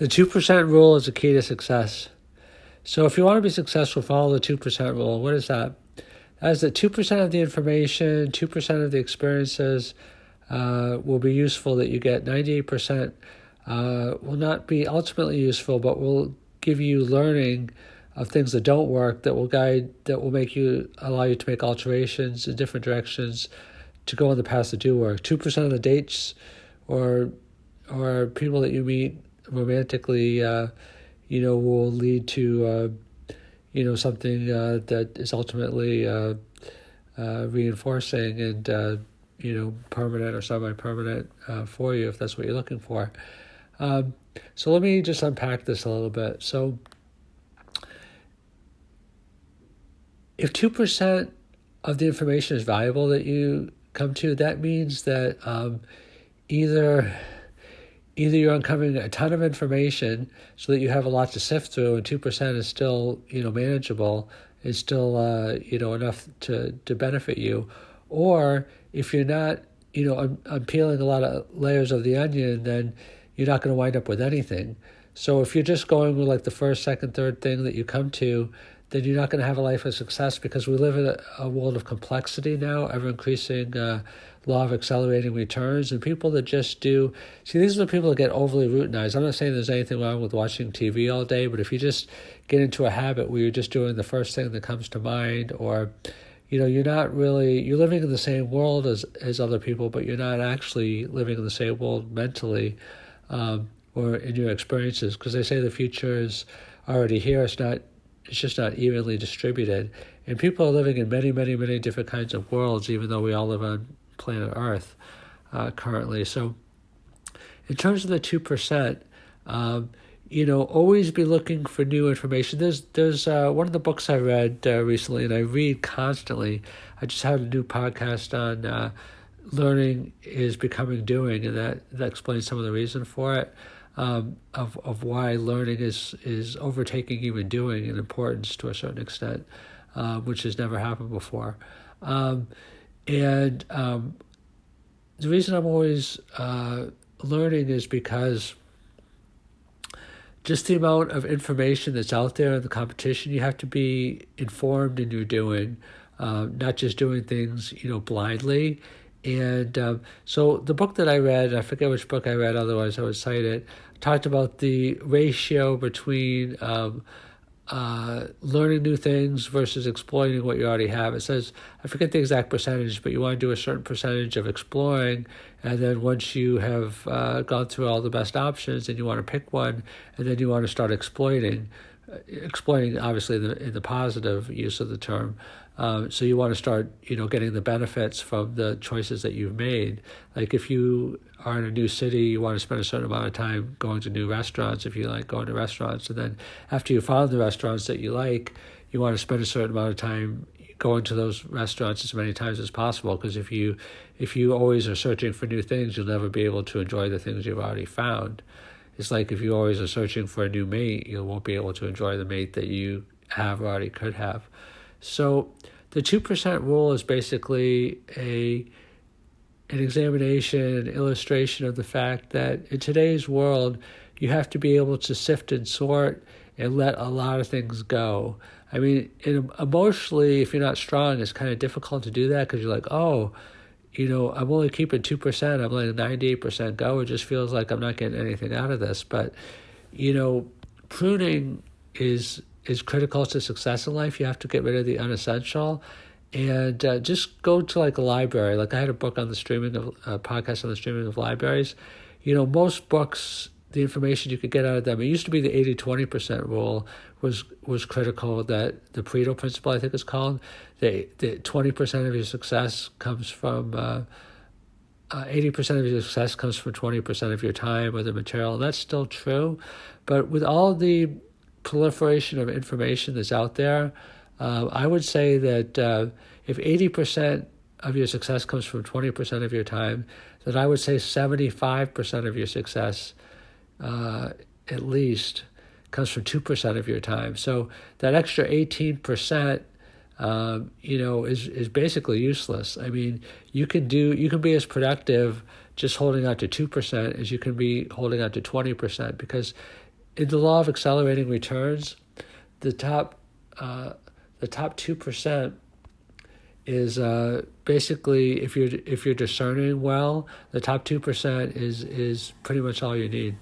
The 2% rule is the key to success. So if you want to be successful, follow the 2% rule. What is that? That is that 2% of the information, 2% of the experiences will be useful that you get. 98% will not be ultimately useful, but will give you learning of things that don't work, that will allow you to make alterations in different directions to go on the paths that do work. 2% of the dates or people that you meet romantically, will lead to, something that is ultimately reinforcing and, permanent or semi-permanent for you, if that's what you're looking for. So let me just unpack this a little bit. So if 2% of the information is valuable that you come to, that means that either you're uncovering a ton of information so that you have a lot to sift through, and 2% is still, manageable, is still, enough to benefit you. Or if you're not, unpeeling a lot of layers of the onion, then you're not going to wind up with anything. So if you're just going with like the first, second, third thing that you come to, then you're not going to have a life of success, because we live in a world of complexity now, ever-increasing law of accelerating returns, and people that just do... See, these are the people that get overly routinized. I'm not saying there's anything wrong with watching TV all day, but if you just get into a habit where you're just doing the first thing that comes to mind, or, you're living in the same world as other people, but you're not actually living in the same world mentally or in your experiences, because they say the future is already here. It's just not evenly distributed. And people are living in many, many, many different kinds of worlds, even though we all live on planet Earth currently. So in terms of the 2%, always be looking for new information. There's one of the books I read recently, and I read constantly. I just had a new podcast on learning is becoming doing, and that explains some of the reason for it. Of why learning is overtaking even doing in importance to a certain extent, which has never happened before. And the reason I'm always learning is because just the amount of information that's out there in the competition, you have to be informed in your doing, not just doing things, blindly. And so the book that I read, I forget which book I read, otherwise I would cite it, talked about the ratio between learning new things versus exploiting what you already have. It says, I forget the exact percentage, but you want to do a certain percentage of exploring, and then once you have gone through all the best options, then you want to pick one, and then you want to start exploiting obviously in the positive use of the term. So you want to start, getting the benefits from the choices that you've made. Like if you are in a new city, you want to spend a certain amount of time going to new restaurants, if you like going to restaurants. And then after you found the restaurants that you like, you want to spend a certain amount of time going to those restaurants as many times as possible. Because if you always are searching for new things, you'll never be able to enjoy the things you've already found. It's like if you always are searching for a new mate, you won't be able to enjoy the mate that you have or already could have. So the 2% rule is basically an examination, an illustration of the fact that in today's world, you have to be able to sift and sort and let a lot of things go. I mean, emotionally, if you're not strong, it's kind of difficult to do that, because you're like, I'm only keeping 2%, I'm letting 98% go. It just feels like I'm not getting anything out of this. But, pruning is critical to success in life. You have to get rid of the unessential, and just go to like a library. Like I had a book on the streaming of podcast on the streaming of libraries. Most books, the information you could get out of them, it used to be the 80-20% rule was critical. That the Pareto principle, I think it's called, the 20% of your success comes from 80% of your success comes from 20% of your time or the material. And that's still true, but with all the proliferation of information that's out there, I would say that if 80% of your success comes from 20% of your time, then I would say 75% of your success, at least, comes from 2% of your time. So that extra 18%, is basically useless. I mean, you can be as productive just holding out to 2% as you can be holding out to 20%, because in the law of accelerating returns, the top 2% is basically, if you're discerning well, the top 2% is pretty much all you need.